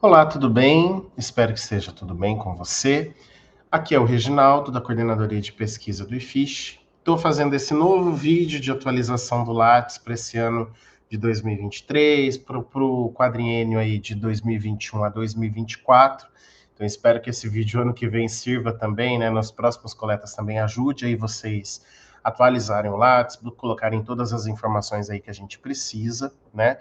Olá, tudo bem? Espero que esteja tudo bem com você. Aqui é o Reginaldo, da Coordenadoria de Pesquisa do IFISH. Estou fazendo esse novo vídeo de atualização do Lattes para esse ano de 2023, para o quadriênio aí de 2021 a 2024. Então, espero que esse vídeo ano que vem sirva também, né, nas próximas coletas também ajude aí vocês atualizarem o Lattes, colocarem todas as informações aí que a gente precisa, né?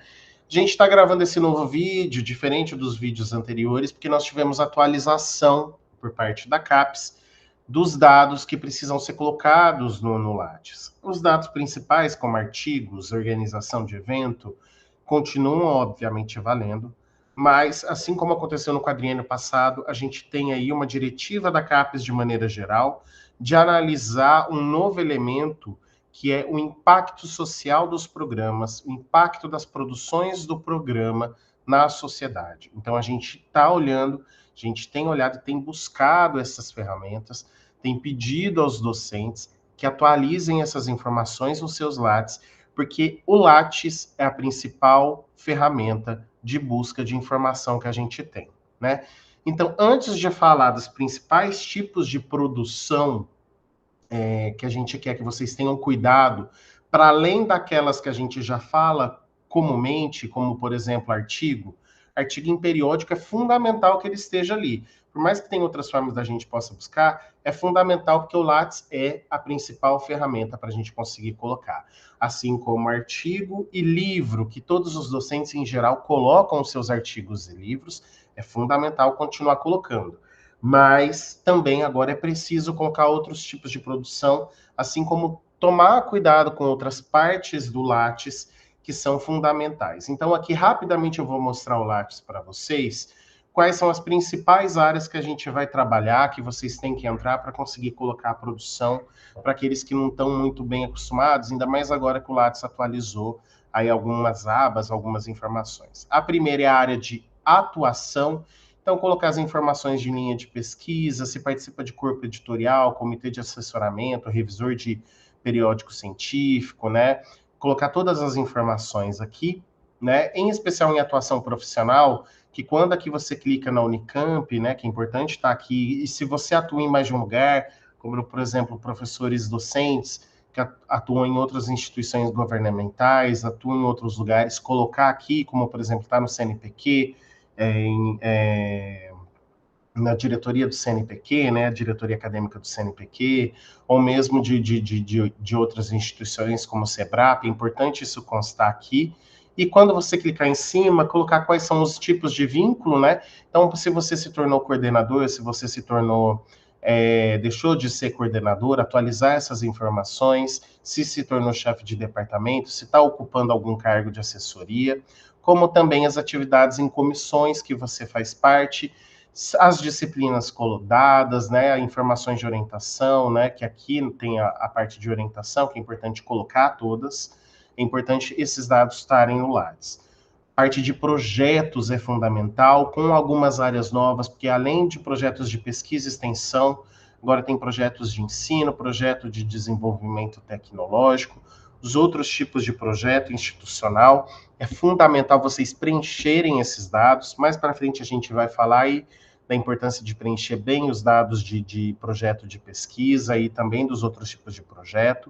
A gente está gravando esse novo vídeo, diferente dos vídeos anteriores, porque nós tivemos atualização por parte da CAPES dos dados que precisam ser colocados no Lattes. Os dados principais, como artigos, organização de evento, continuam, obviamente, valendo, mas, assim como aconteceu no quadriênio passado, a gente tem aí uma diretiva da CAPES, de maneira geral, de analisar um novo elemento que é o impacto social dos programas, o impacto das produções do programa na sociedade. Então, a gente está olhando, a gente tem olhado e tem buscado essas ferramentas, tem pedido aos docentes que atualizem essas informações nos seus Lattes, porque o Lattes é a principal ferramenta de busca de informação que a gente tem, né? Então, antes de falar dos principais tipos de produção que a gente quer que vocês tenham cuidado, para além daquelas que a gente já fala comumente, como, por exemplo, artigo em periódico é fundamental que ele esteja ali. Por mais que tenha outras formas da gente possa buscar, é fundamental porque o Lattes é a principal ferramenta para a gente conseguir colocar. Assim como artigo e livro, que todos os docentes em geral colocam os seus artigos e livros, é fundamental continuar colocando. Mas também agora é preciso colocar outros tipos de produção, assim como tomar cuidado com outras partes do Lattes que são fundamentais. Então, aqui rapidamente eu vou mostrar o Lattes para vocês, quais são as principais áreas que a gente vai trabalhar, que vocês têm que entrar para conseguir colocar a produção para aqueles que não estão muito bem acostumados, ainda mais agora que o Lattes atualizou aí algumas abas, algumas informações. A primeira é a área de atuação. Então, colocar as informações de linha de pesquisa, se participa de corpo editorial, comitê de assessoramento, revisor de periódico científico, né? Colocar todas as informações aqui, né? Em especial em atuação profissional, que quando aqui você clica na Unicamp, né? Que é importante estar aqui, e se você atua em mais de um lugar, como, por exemplo, professores docentes, que atuam em outras instituições governamentais, atuam em outros lugares, colocar aqui, como, por exemplo, está no CNPq, na diretoria do CNPq, né, a diretoria acadêmica do CNPq, ou mesmo de outras instituições como o SEBRAP, é importante isso constar aqui. E quando você clicar em cima, colocar quais são os tipos de vínculo, né? Então, se você se tornou coordenador, se você se tornou, deixou de ser coordenador, atualizar essas informações, se tornou chefe de departamento, se está ocupando algum cargo de assessoria, como também as atividades em comissões que você faz parte, as disciplinas colocadas, né, informações de orientação, né, que aqui tem a parte de orientação, que é importante colocar todas, é importante esses dados estarem no Lattes. Parte de projetos é fundamental, com algumas áreas novas, porque além de projetos de pesquisa e extensão, agora tem projetos de ensino, projeto de desenvolvimento tecnológico, os outros tipos de projeto institucional. É fundamental vocês preencherem esses dados. Mais para frente a gente vai falar aí da importância de preencher bem os dados de projeto de pesquisa e também dos outros tipos de projeto.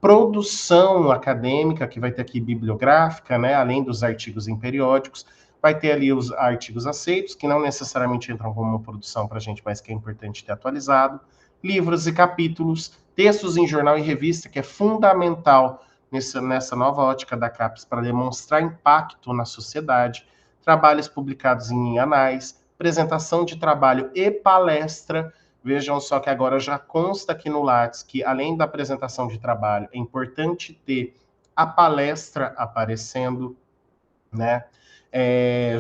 Produção acadêmica, que vai ter aqui bibliográfica, né, além dos artigos em periódicos, vai ter ali os artigos aceitos, que não necessariamente entram como produção para a gente, mas que é importante ter atualizado. Livros e capítulos, textos em jornal e revista, que é fundamental nessa nova ótica da CAPES para demonstrar impacto na sociedade. Trabalhos publicados em anais, apresentação de trabalho e palestra. Vejam só que agora já consta aqui no Lattes que, além da apresentação de trabalho, é importante ter a palestra aparecendo, né?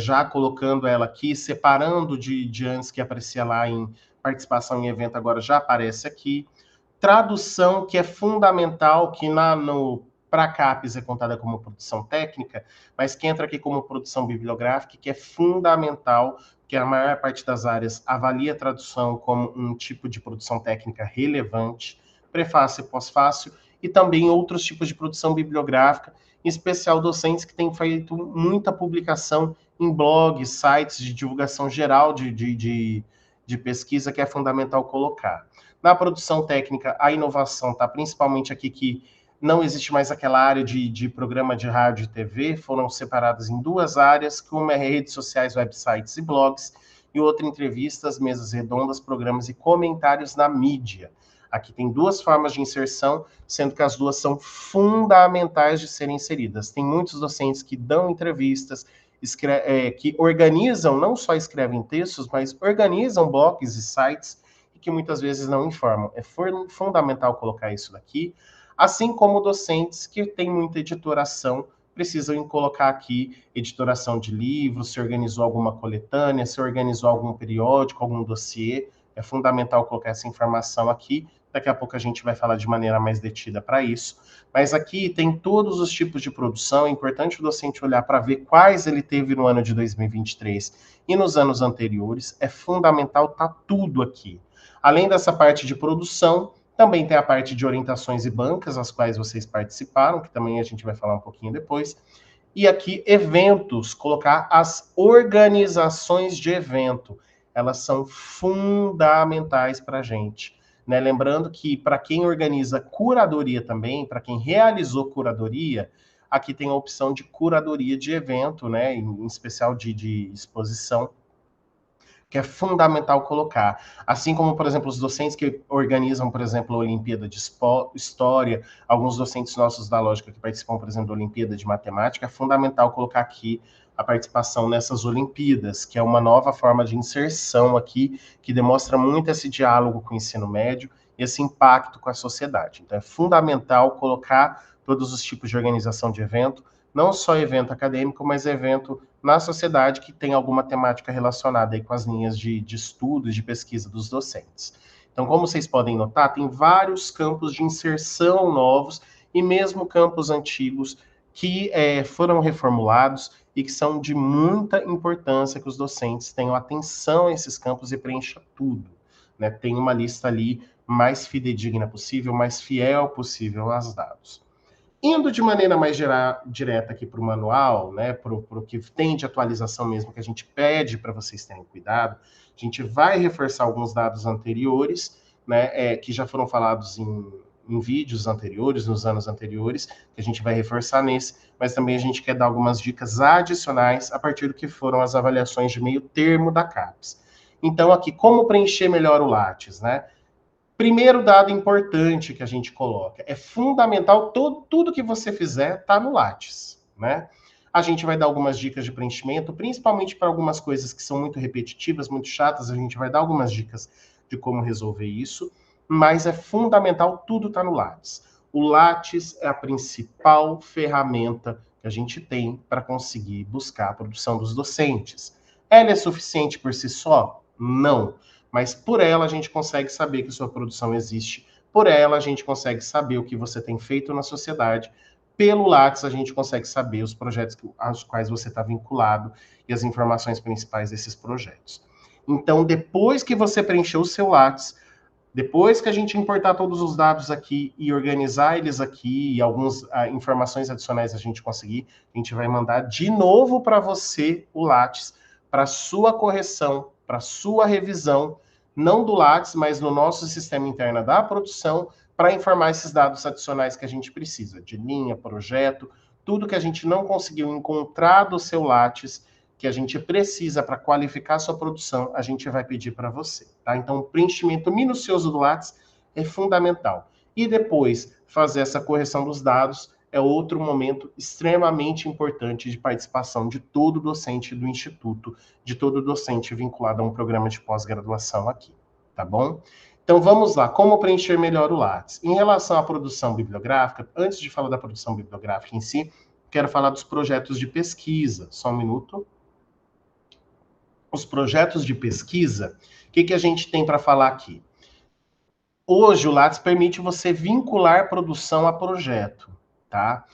Já colocando ela aqui, separando de antes que aparecia lá em participação em evento, agora já aparece aqui. Tradução, que é fundamental, que para a CAPES é contada como produção técnica, mas que entra aqui como produção bibliográfica, que é fundamental, que a maior parte das áreas avalia a tradução como um tipo de produção técnica relevante, prefácio e pós-fácil, e também outros tipos de produção bibliográfica, em especial docentes que têm feito muita publicação em blogs, sites de divulgação geral de pesquisa, que é fundamental colocar. Na produção técnica, a inovação está principalmente aqui que não existe mais aquela área de programa de rádio e TV, foram separadas em duas áreas, que uma é redes sociais, websites e blogs, e outra entrevistas, mesas redondas, programas e comentários na mídia. Aqui tem duas formas de inserção, sendo que as duas são fundamentais de serem inseridas. Tem muitos docentes que dão entrevistas, que organizam, não só escrevem textos, mas organizam blogs e sites, e que muitas vezes não informam. É fundamental colocar isso daqui, assim como docentes que têm muita editoração, precisam colocar aqui editoração de livros, se organizou alguma coletânea, se organizou algum periódico, algum dossiê. É fundamental colocar essa informação aqui. Daqui a pouco a gente vai falar de maneira mais detida para isso. Mas aqui tem todos os tipos de produção. É importante o docente olhar para ver quais ele teve no ano de 2023 e nos anos anteriores. É fundamental estar tudo aqui. Além dessa parte de produção, também tem a parte de orientações e bancas, as quais vocês participaram, que também a gente vai falar um pouquinho depois. E aqui, eventos, colocar as organizações de evento. Elas são fundamentais para a gente. Né? Lembrando que para quem organiza curadoria também, para quem realizou curadoria, aqui tem a opção de curadoria de evento, né? Em especial de exposição, que é fundamental colocar. Assim como, por exemplo, os docentes que organizam, por exemplo, a Olimpíada de História, alguns docentes nossos da Lógica que participam, por exemplo, da Olimpíada de Matemática, é fundamental colocar aqui a participação nessas Olimpíadas, que é uma nova forma de inserção aqui, que demonstra muito esse diálogo com o ensino médio e esse impacto com a sociedade. Então, é fundamental colocar todos os tipos de organização de evento, não só evento acadêmico, mas evento na sociedade que tem alguma temática relacionada aí com as linhas de estudo e de pesquisa dos docentes. Então, como vocês podem notar, tem vários campos de inserção novos e mesmo campos antigos que foram reformulados e que são de muita importância que os docentes tenham atenção a esses campos e preencham tudo. Né? Tem uma lista ali mais fidedigna possível, mais fiel possível aos dados. Indo de maneira mais direta aqui para o manual, né, para o que tem de atualização mesmo, que a gente pede para vocês terem cuidado, a gente vai reforçar alguns dados anteriores, né, que já foram falados em vídeos anteriores, nos anos anteriores, que a gente vai reforçar nesse, mas também a gente quer dar algumas dicas adicionais a partir do que foram as avaliações de meio termo da CAPES. Então, aqui, como preencher melhor o Lattes, né? Primeiro dado importante que a gente coloca, é fundamental, tudo que você fizer está no Lattes, né? A gente vai dar algumas dicas de preenchimento, principalmente para algumas coisas que são muito repetitivas, muito chatas, a gente vai dar algumas dicas de como resolver isso, mas é fundamental, tudo está no Lattes. O Lattes é a principal ferramenta que a gente tem para conseguir buscar a produção dos docentes. Ela é suficiente por si só? Não. Mas por ela a gente consegue saber que sua produção existe, por ela a gente consegue saber o que você tem feito na sociedade, pelo Lattes a gente consegue saber os projetos aos quais você está vinculado e as informações principais desses projetos. Então, depois que você preencheu o seu Lattes, depois que a gente importar todos os dados aqui e organizar eles aqui e algumas informações adicionais a gente conseguir, a gente vai mandar de novo para você o Lattes, para sua correção, para sua revisão, não do Lattes, mas no nosso sistema interno da produção, para informar esses dados adicionais que a gente precisa, de linha, projeto, tudo que a gente não conseguiu encontrar do seu Lattes, que a gente precisa para qualificar a sua produção, a gente vai pedir para você. Tá? Então, o preenchimento minucioso do Lattes é fundamental. E depois, fazer essa correção dos dados é outro momento extremamente importante de participação de todo docente do Instituto, de todo docente vinculado a um programa de pós-graduação aqui, tá bom? Então vamos lá, como preencher melhor o Lattes? Em relação à produção bibliográfica, antes de falar da produção bibliográfica em si, quero falar dos projetos de pesquisa. Só um minuto. Os projetos de pesquisa, o que a gente tem para falar aqui? Hoje o Lattes permite você vincular produção a projeto, tá?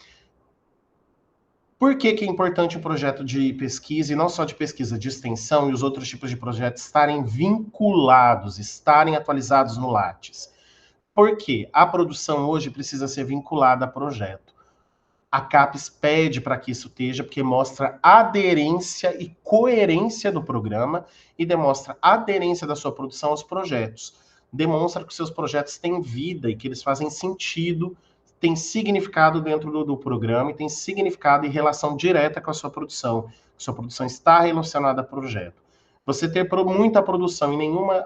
Por que é importante o projeto de pesquisa, e não só de pesquisa, de extensão e os outros tipos de projetos estarem vinculados, estarem atualizados no Lattes? Por quê? A produção hoje precisa ser vinculada a projeto. A CAPES pede para que isso esteja, porque mostra aderência e coerência do programa e demonstra aderência da sua produção aos projetos. Demonstra que os seus projetos têm vida e que eles fazem sentido, têm significado dentro do programa e têm significado em relação direta com a sua produção. Sua produção está relacionada a projeto. Você ter muita produção e nenhuma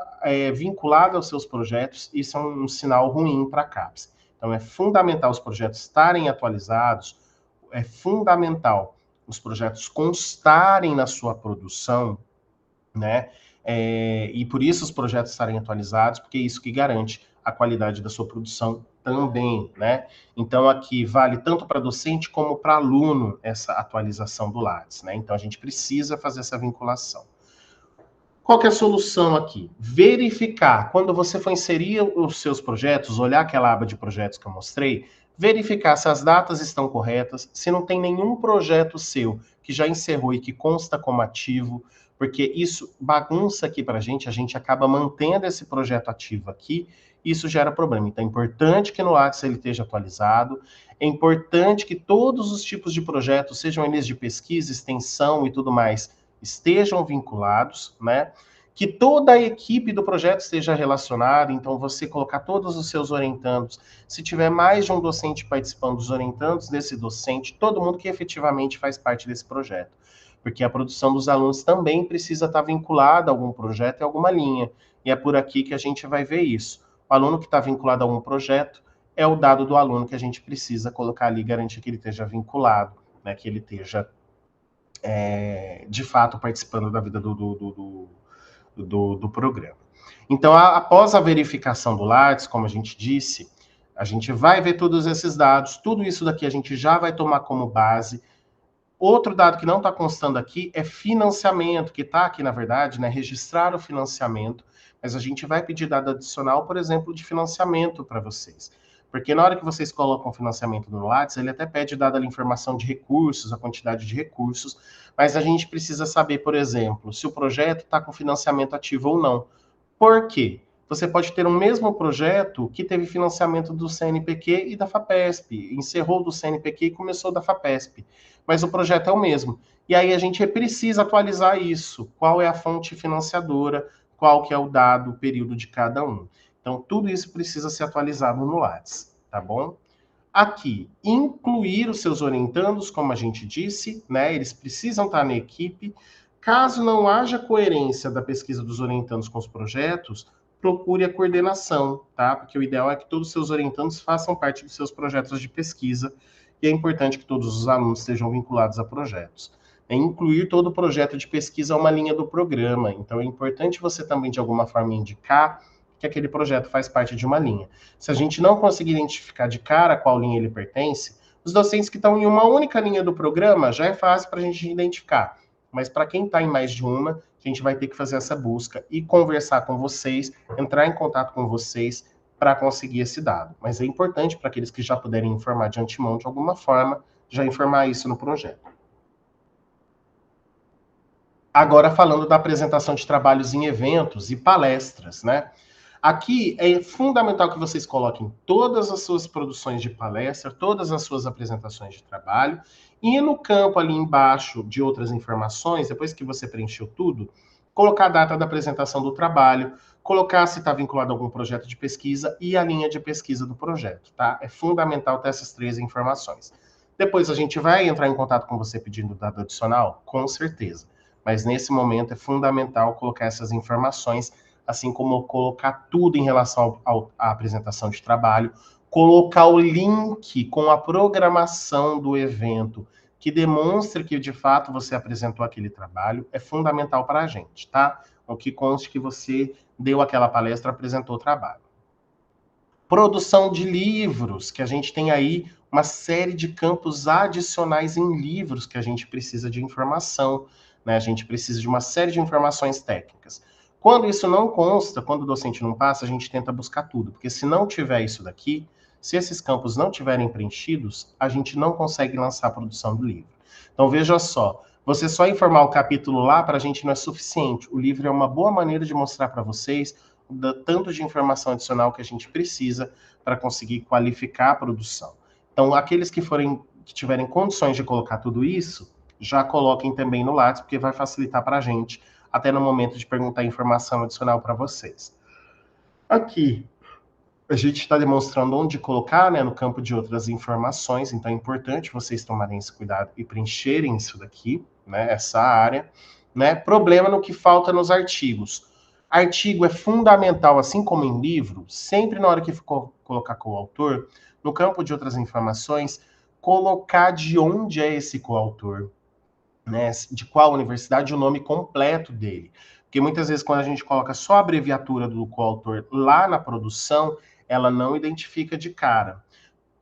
vinculada aos seus projetos, isso é um sinal ruim para a CAPES. Então, é fundamental os projetos estarem atualizados, é fundamental os projetos constarem na sua produção, né? E por isso os projetos estarem atualizados, porque é isso que garante a qualidade da sua produção também, né? Então, aqui vale tanto para docente como para aluno essa atualização do Lattes, né? Então, a gente precisa fazer essa vinculação. Qual que é a solução aqui? Verificar, quando você for inserir os seus projetos, olhar aquela aba de projetos que eu mostrei, verificar se as datas estão corretas, se não tem nenhum projeto seu que já encerrou e que consta como ativo, porque isso bagunça aqui para a gente acaba mantendo esse projeto ativo aqui, e isso gera problema. Então é importante que no Lattes ele esteja atualizado, é importante que todos os tipos de projetos, sejam eles de pesquisa, extensão e tudo mais, estejam vinculados, né? Que toda a equipe do projeto esteja relacionada, então você colocar todos os seus orientandos, se tiver mais de um docente participando dos orientandos desse docente, todo mundo que efetivamente faz parte desse projeto. Porque a produção dos alunos também precisa estar vinculada a algum projeto e alguma linha. E é por aqui que a gente vai ver isso. O aluno que está vinculado a algum projeto é o dado do aluno que a gente precisa colocar ali, garantir que ele esteja vinculado, né, que ele esteja de fato participando da vida do programa. Então, após a verificação do Lattes, como a gente disse, a gente vai ver todos esses dados, tudo isso daqui a gente já vai tomar como base. Outro dado que não está constando aqui é financiamento, que está aqui, na verdade, né, registrar o financiamento, mas a gente vai pedir dado adicional, por exemplo, de financiamento para vocês. Porque na hora que vocês colocam financiamento no Lattes, ele até pede dada a informação de recursos, a quantidade de recursos, mas a gente precisa saber, por exemplo, se o projeto está com financiamento ativo ou não. Por quê? Você pode ter um mesmo projeto que teve financiamento do CNPq e da FAPESP, encerrou do CNPq e começou da FAPESP, mas o projeto é o mesmo. E aí a gente precisa atualizar isso. Qual é a fonte financiadora, qual que é o dado, o período de cada um. Então, tudo isso precisa ser atualizado no Lattes, tá bom? Aqui, incluir os seus orientandos, como a gente disse, né? Eles precisam estar na equipe. Caso não haja coerência da pesquisa dos orientandos com os projetos, procure a coordenação, tá? Porque o ideal é que todos os seus orientandos façam parte dos seus projetos de pesquisa e é importante que todos os alunos estejam vinculados a projetos. Incluir todo o projeto de pesquisa a uma linha do programa. Então, é importante você também, de alguma forma, indicar que aquele projeto faz parte de uma linha. Se a gente não conseguir identificar de cara qual linha ele pertence, os docentes que estão em uma única linha do programa já é fácil para a gente identificar. Mas para quem está em mais de uma, a gente vai ter que fazer essa busca e conversar com vocês, entrar em contato com vocês para conseguir esse dado. Mas é importante para aqueles que já puderem informar de antemão, de alguma forma, já informar isso no projeto. Agora, falando da apresentação de trabalhos em eventos e palestras, né? Aqui é fundamental que vocês coloquem todas as suas produções de palestra, todas as suas apresentações de trabalho, e no campo ali embaixo de outras informações, depois que você preencheu tudo, colocar a data da apresentação do trabalho, colocar se está vinculado a algum projeto de pesquisa e a linha de pesquisa do projeto, tá? É fundamental ter essas três informações. Depois a gente vai entrar em contato com você pedindo dado adicional? Com certeza. Mas nesse momento é fundamental colocar essas informações, assim como colocar tudo em relação à apresentação de trabalho, colocar o link com a programação do evento, que demonstre que de fato você apresentou aquele trabalho, é fundamental para a gente, tá? O que conste que você deu aquela palestra, apresentou o trabalho. Produção de livros, que a gente tem aí uma série de campos adicionais em livros que a gente precisa de informação, né? A gente precisa de uma série de informações técnicas. Quando isso não consta, quando o docente não passa, a gente tenta buscar tudo, porque se não tiver isso daqui, se esses campos não tiverem preenchidos, a gente não consegue lançar a produção do livro. Então veja só, você só informar o capítulo lá para a gente não é suficiente. O livro é uma boa maneira de mostrar para vocês tanto de informação adicional que a gente precisa para conseguir qualificar a produção. Então, aqueles que tiverem condições de colocar tudo isso, já coloquem também no Lattes, porque vai facilitar para a gente, até no momento de perguntar informação adicional para vocês. Aqui, a gente está demonstrando onde colocar, né, no campo de outras informações, então é importante vocês tomarem esse cuidado e preencherem isso daqui, né, essa área, né? Problema no que falta nos artigos. Artigo é fundamental, assim como em livro, sempre na hora que for colocar coautor, no campo de outras informações, colocar de onde é esse coautor, né, de qual universidade, o nome completo dele. Porque muitas vezes quando a gente coloca só a abreviatura do coautor lá na produção, ela não identifica de cara.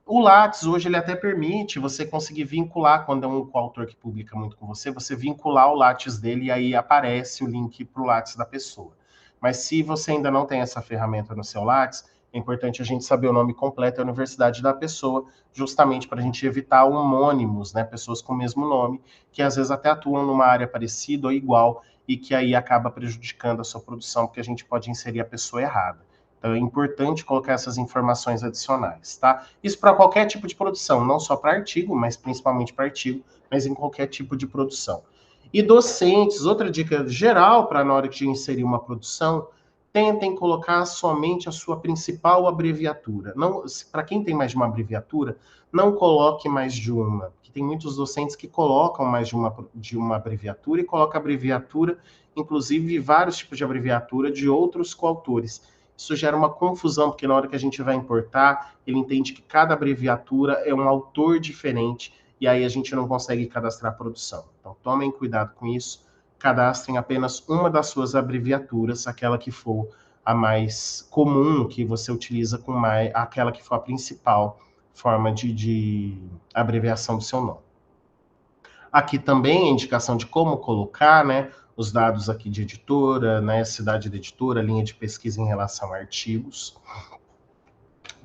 O Lattes hoje ele até permite você conseguir vincular, quando é um coautor que publica muito com você, você vincular o Lattes dele e aí aparece o link para o Lattes da pessoa. Mas se você ainda não tem essa ferramenta no seu Lattes, é importante a gente saber o nome completo e a universidade da pessoa, justamente para a gente evitar homônimos, né, pessoas com o mesmo nome, que às vezes até atuam numa área parecida ou igual, e que aí acaba prejudicando a sua produção, porque a gente pode inserir a pessoa errada. Então é importante colocar essas informações adicionais, tá? Isso para qualquer tipo de produção, não só para artigo, mas principalmente para artigo, mas em qualquer tipo de produção. E docentes, outra dica geral para na hora de inserir uma produção, tentem colocar somente a sua principal abreviatura. Não, para quem tem mais de uma abreviatura, não coloque mais de uma, porque tem muitos docentes que colocam mais de uma abreviatura e colocam abreviatura, inclusive vários tipos de abreviatura de outros coautores. Isso gera uma confusão, porque na hora que a gente vai importar, ele entende que cada abreviatura é um autor diferente, e aí a gente não consegue cadastrar a produção. Então, tomem cuidado com isso, cadastrem apenas uma das suas abreviaturas, aquela que for a mais comum, que você utiliza com mais, aquela que for a principal forma de abreviação do seu nome. Aqui também a indicação de como colocar, né, os dados aqui de editora, né, cidade da editora, linha de pesquisa em relação a artigos,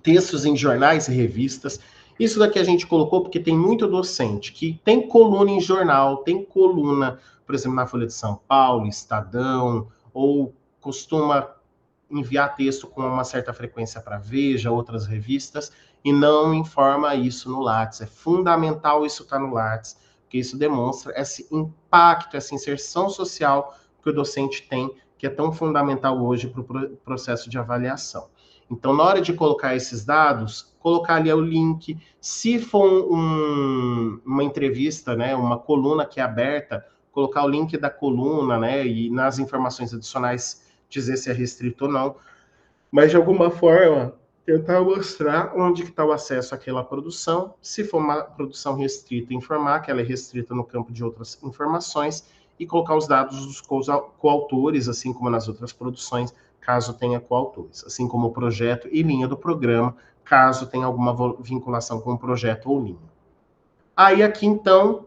textos em jornais e revistas. Isso daqui a gente colocou porque tem muito docente que tem coluna em jornal, tem coluna, por exemplo, na Folha de São Paulo, Estadão, ou costuma enviar texto com uma certa frequência para Veja, outras revistas, e não informa isso no Lattes. É fundamental isso estar no Lattes, porque isso demonstra esse impacto, essa inserção social que o docente tem, que é tão fundamental hoje para o processo de avaliação. Então, na hora de colocar esses dados, colocar ali o link. Se for uma entrevista, né, uma coluna que é aberta, colocar o link da coluna, né, e nas informações adicionais dizer se é restrito ou não. Mas, de alguma forma, tentar mostrar onde está o acesso àquela produção. Se for uma produção restrita, informar que ela é restrita no campo de outras informações e colocar os dados dos coautores, assim como nas outras produções, caso tenha coautores, assim como o projeto e linha do programa, caso tenha alguma vinculação com o projeto ou linha. Aí aqui, então,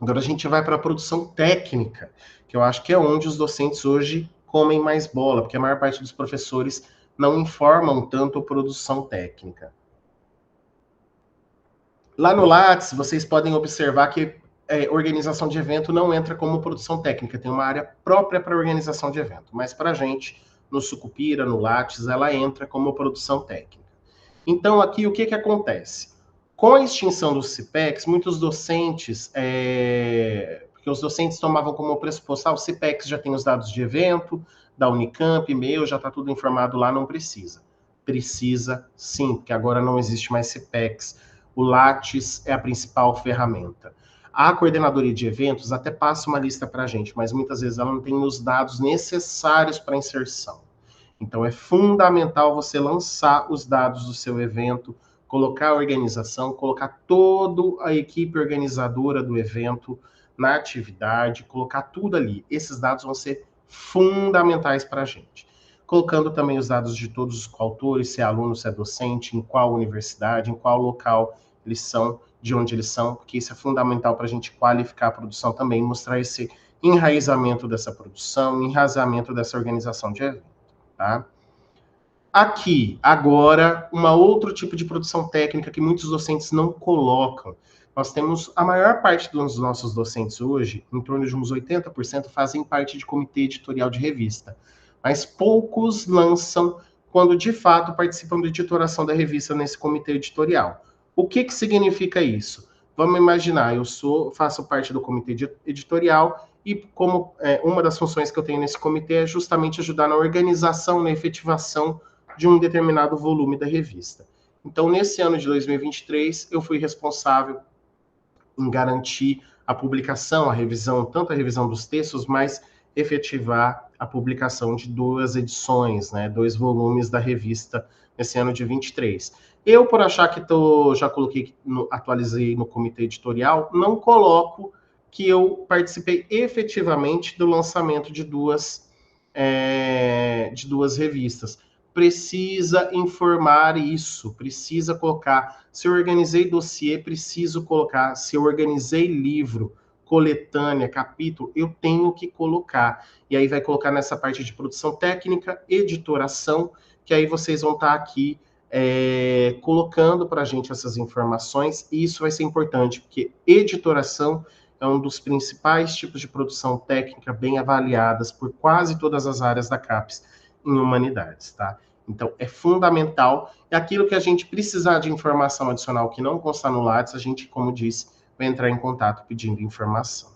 agora a gente vai para a produção técnica, que eu acho que é onde os docentes hoje comem mais bola, porque a maior parte dos professores não informam tanto a produção técnica. Lá no Lattes, vocês podem observar que organização de evento não entra como produção técnica, tem uma área própria para organização de evento, mas para a gente, no Sucupira, no Lattes, ela entra como produção técnica. Então, aqui, o que acontece? Com a extinção dos CIPECs, muitos docentes, porque os docentes tomavam como pressuposto, o CIPECs já tem os dados de evento, da Unicamp, meu, já está tudo informado lá, não precisa. Precisa, sim, porque agora não existe mais CIPECs. O Lattes é a principal ferramenta. A coordenadoria de eventos até passa uma lista para a gente, mas muitas vezes ela não tem os dados necessários para inserção. Então, é fundamental você lançar os dados do seu evento, colocar a organização, colocar toda a equipe organizadora do evento na atividade, colocar tudo ali. Esses dados vão ser fundamentais para a gente. Colocando também os dados de todos os coautores, se é aluno, se é docente, em qual universidade, em qual local eles são, de onde eles são, porque isso é fundamental para a gente qualificar a produção também, mostrar esse enraizamento dessa produção, enraizamento dessa organização de evento. Tá? Aqui, agora, um outro tipo de produção técnica que muitos docentes não colocam. Nós temos, a maior parte dos nossos docentes hoje, em torno de uns 80%, fazem parte de comitê editorial de revista. mas poucos lançam quando de fato participam da editoração da revista nesse comitê editorial. O que significa isso? Vamos imaginar, faço parte do comitê editorial e como uma das funções que eu tenho nesse comitê é justamente ajudar na organização, na efetivação de um determinado volume da revista. Então, nesse ano de 2023, eu fui responsável em garantir a publicação, a revisão, tanto a revisão dos textos, mas efetivar a publicação de 2 edições, né, 2 volumes da revista nesse ano de 23. Eu, por achar que já coloquei, atualizei no comitê editorial, não coloco que eu participei efetivamente do lançamento de duas revistas. Precisa informar isso, precisa colocar. Se eu organizei dossiê, preciso colocar. Se eu organizei livro, coletânea, capítulo, eu tenho que colocar. E aí vai colocar nessa parte de produção técnica, editoração, que aí vocês vão estar aqui colocando para a gente essas informações, e isso vai ser importante, porque editoração é um dos principais tipos de produção técnica bem avaliadas por quase todas as áreas da CAPES em humanidades, tá? Então, é fundamental. É aquilo que a gente precisar de informação adicional que não consta no Lattes, a gente, como disse, vai entrar em contato pedindo informação.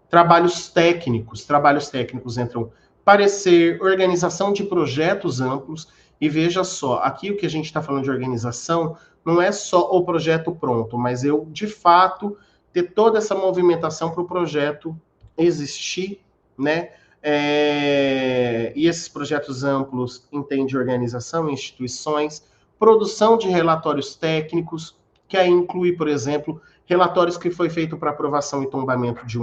Trabalhos técnicos entram parecer, organização de projetos amplos, e veja só, aqui o que a gente está falando de organização não é só o projeto pronto, mas eu, de fato, ter toda essa movimentação para o projeto existir, né? E esses projetos amplos entendem organização, instituições, produção de relatórios técnicos, que aí inclui, por exemplo, relatórios que foi feito para aprovação e tombamento de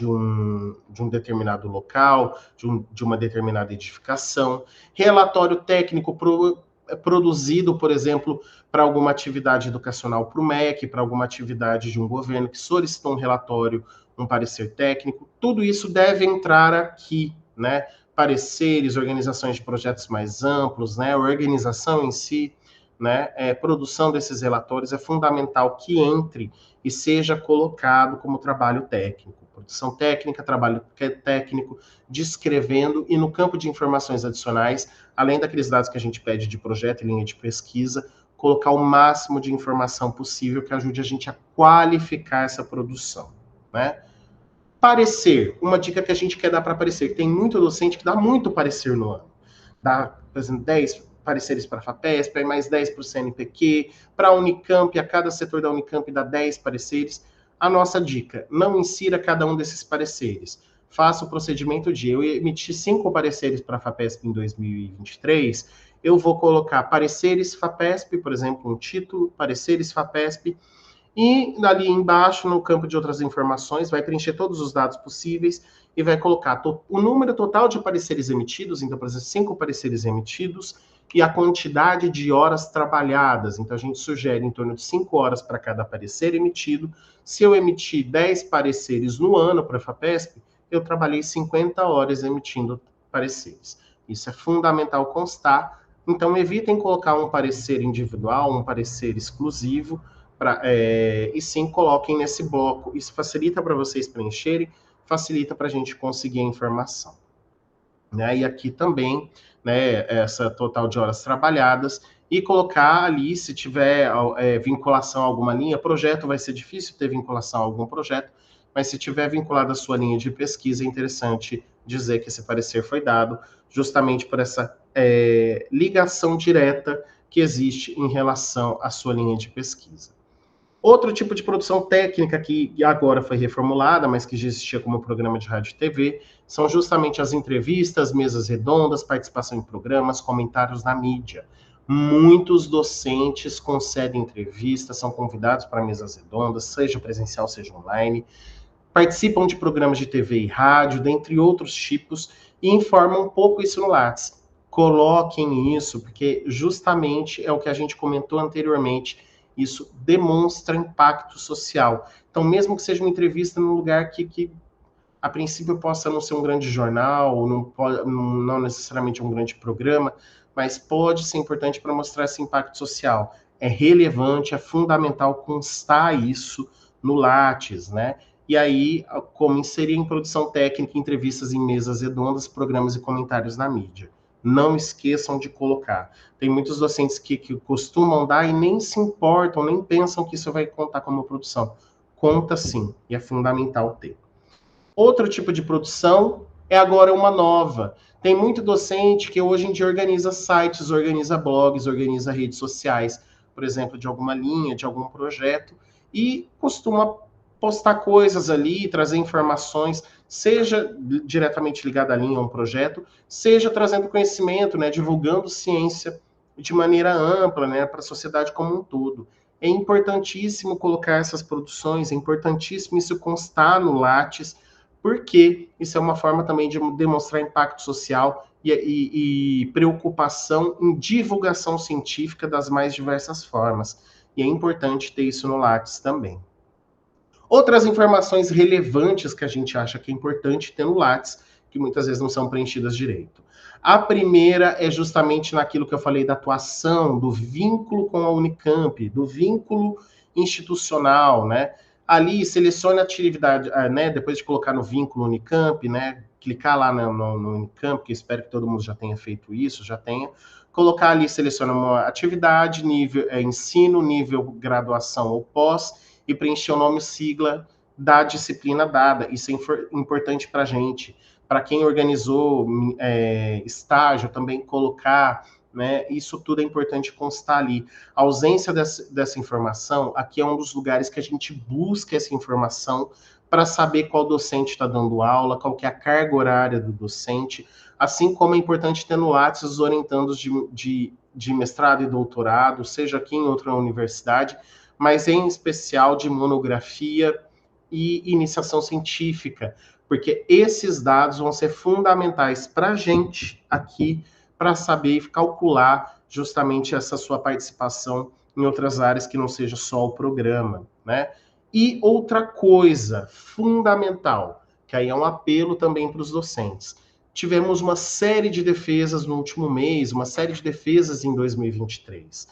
um determinado local, de uma determinada edificação, relatório técnico produzido, por exemplo, para alguma atividade educacional para o MEC, para alguma atividade de um governo que solicitou um relatório, um parecer técnico, tudo isso deve entrar aqui, né? Pareceres, organizações de projetos mais amplos, né? Organização em si, né? Produção desses relatórios é fundamental que entre e seja colocado como trabalho técnico. Produção técnica, trabalho técnico, descrevendo, e no campo de informações adicionais, além daqueles dados que a gente pede de projeto e linha de pesquisa, colocar o máximo de informação possível que ajude a gente a qualificar essa produção, né? Parecer, uma dica que a gente quer dar para parecer, que tem muito docente que dá muito parecer no ano. Dá, por exemplo, 10 pareceres para a FAPESP, aí mais 10 para o CNPq, para a Unicamp, a cada setor da Unicamp dá 10 pareceres. A nossa dica, não insira cada um desses pareceres. Faça o procedimento de eu emitir 5 pareceres para a FAPESP em 2023, eu vou colocar pareceres FAPESP, por exemplo, um título, pareceres FAPESP, e ali embaixo, no campo de outras informações, vai preencher todos os dados possíveis e vai colocar o número total de pareceres emitidos, então, por exemplo, 5 pareceres emitidos, e a quantidade de horas trabalhadas. Então, a gente sugere em torno de 5 horas para cada parecer emitido. Se eu emitir 10 pareceres no ano para a FAPESP, eu trabalhei 50 horas emitindo pareceres. Isso é fundamental constar. Então, evitem colocar um parecer individual, um parecer exclusivo, e sim coloquem nesse bloco. Isso facilita para vocês preencherem, facilita para a gente conseguir a informação. Né? E aqui também, né, essa total de horas trabalhadas, e colocar ali, se tiver vinculação a alguma linha, projeto vai ser difícil ter vinculação a algum projeto, mas se tiver vinculado à sua linha de pesquisa, é interessante dizer que esse parecer foi dado justamente por essa ligação direta que existe em relação à sua linha de pesquisa. Outro tipo de produção técnica que agora foi reformulada, mas que já existia como programa de rádio e TV, são justamente as entrevistas, mesas redondas, participação em programas, comentários na mídia. Muitos docentes concedem entrevistas, são convidados para mesas redondas, seja presencial, seja online, participam de programas de TV e rádio, dentre outros tipos, e informam um pouco isso no Lattes. Coloquem isso, porque justamente é o que a gente comentou anteriormente, isso demonstra impacto social. Então, mesmo que seja uma entrevista num lugar que a princípio possa não ser um grande jornal, não necessariamente um grande programa, mas pode ser importante para mostrar esse impacto social. É relevante, é fundamental constar isso no Lattes, né? e aí como inserir em produção técnica, entrevistas em mesas redondas, programas e comentários na mídia. Não esqueçam de colocar. Tem muitos docentes que costumam dar e nem se importam, nem pensam que isso vai contar como produção. Conta sim, e é fundamental ter. Outro tipo de produção é agora uma nova. Tem muito docente que hoje em dia organiza sites, organiza blogs, organiza redes sociais, por exemplo, de alguma linha, de algum projeto, e costuma postar coisas ali, trazer informações, seja diretamente ligada à linha, a um projeto, seja trazendo conhecimento, né, divulgando ciência de maneira ampla, né, para a sociedade como um todo. É importantíssimo colocar essas produções, é importantíssimo isso constar no Lattes, porque isso é uma forma também de demonstrar impacto social e preocupação em divulgação científica das mais diversas formas. E é importante ter isso no Lattes também. Outras informações relevantes que a gente acha que é importante ter no Lattes, que muitas vezes não são preenchidas direito. A primeira é justamente naquilo que eu falei da atuação, do vínculo com a Unicamp, do vínculo institucional, né? Ali selecione a atividade, né? Depois de colocar no vínculo Unicamp, né? Clicar lá no Unicamp, que eu espero que todo mundo já tenha feito isso, já tenha. Colocar ali, seleciona uma atividade, nível ensino, nível graduação ou pós, e preencher o nome e sigla da disciplina dada. Isso é importante para a gente. Para quem organizou estágio, também colocar, né? Isso tudo é importante constar ali. A ausência dessa informação, aqui é um dos lugares que a gente busca essa informação para saber qual docente está dando aula, qual que é a carga horária do docente, assim como é importante ter no Lattes os orientandos de mestrado e doutorado, seja aqui em outra universidade, mas em especial de monografia e iniciação científica, porque esses dados vão ser fundamentais para a gente aqui, para saber calcular justamente essa sua participação em outras áreas que não seja só o programa, né? E outra coisa fundamental, que aí é um apelo também para os docentes. Tivemos uma série de defesas no último mês, uma série de defesas em 2023.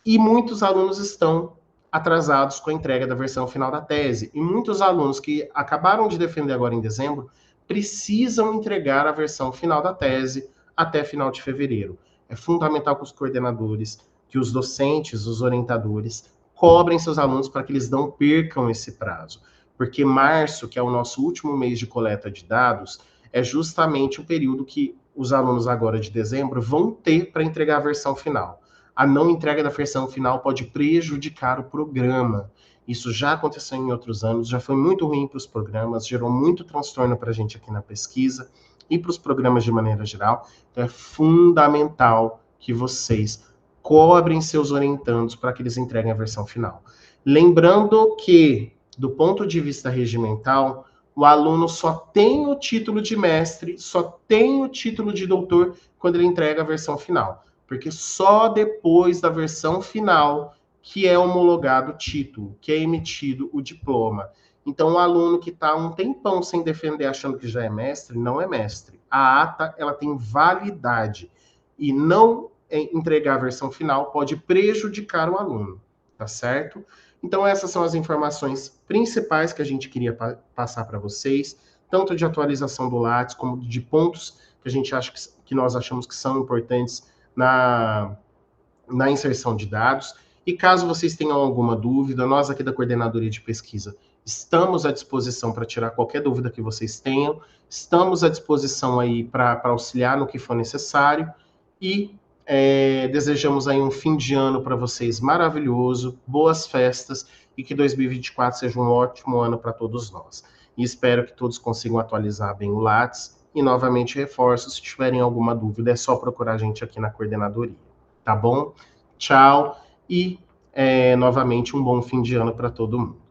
E muitos alunos estão atrasados com a entrega da versão final da tese. E muitos alunos que acabaram de defender agora em dezembro precisam entregar a versão final da tese até final de fevereiro. É fundamental que os coordenadores, que os docentes, os orientadores, cobrem seus alunos para que eles não percam esse prazo. Porque março, que é o nosso último mês de coleta de dados, é justamente o período que os alunos agora de dezembro vão ter para entregar a versão final. A não entrega da versão final pode prejudicar o programa. Isso já aconteceu em outros anos, já foi muito ruim para os programas, gerou muito transtorno para a gente aqui na pesquisa e para os programas de maneira geral. Então é fundamental que vocês cobrem seus orientandos para que eles entreguem a versão final. Lembrando que, do ponto de vista regimental, o aluno só tem o título de mestre, só tem o título de doutor quando ele entrega a versão final. Porque só depois da versão final que é homologado o título, que é emitido o diploma. Então, o aluno que está um tempão sem defender, achando que já é mestre, não é mestre. A ata, ela tem validade. E não entregar a versão final pode prejudicar o aluno, tá certo? Então, essas são as informações principais que a gente queria passar para vocês, tanto de atualização do Lattes, como de pontos que a gente acha que nós achamos que são importantes na inserção de dados. E caso vocês tenham alguma dúvida, nós aqui da Coordenadoria de Pesquisa estamos à disposição para tirar qualquer dúvida que vocês tenham, estamos à disposição aí para auxiliar no que for necessário e desejamos aí um fim de ano para vocês maravilhoso, boas festas e que 2024 seja um ótimo ano para todos nós. E espero que todos consigam atualizar bem o Lattes e novamente reforço, se tiverem alguma dúvida é só procurar a gente aqui na coordenadoria, tá bom? Tchau e novamente um bom fim de ano para todo mundo.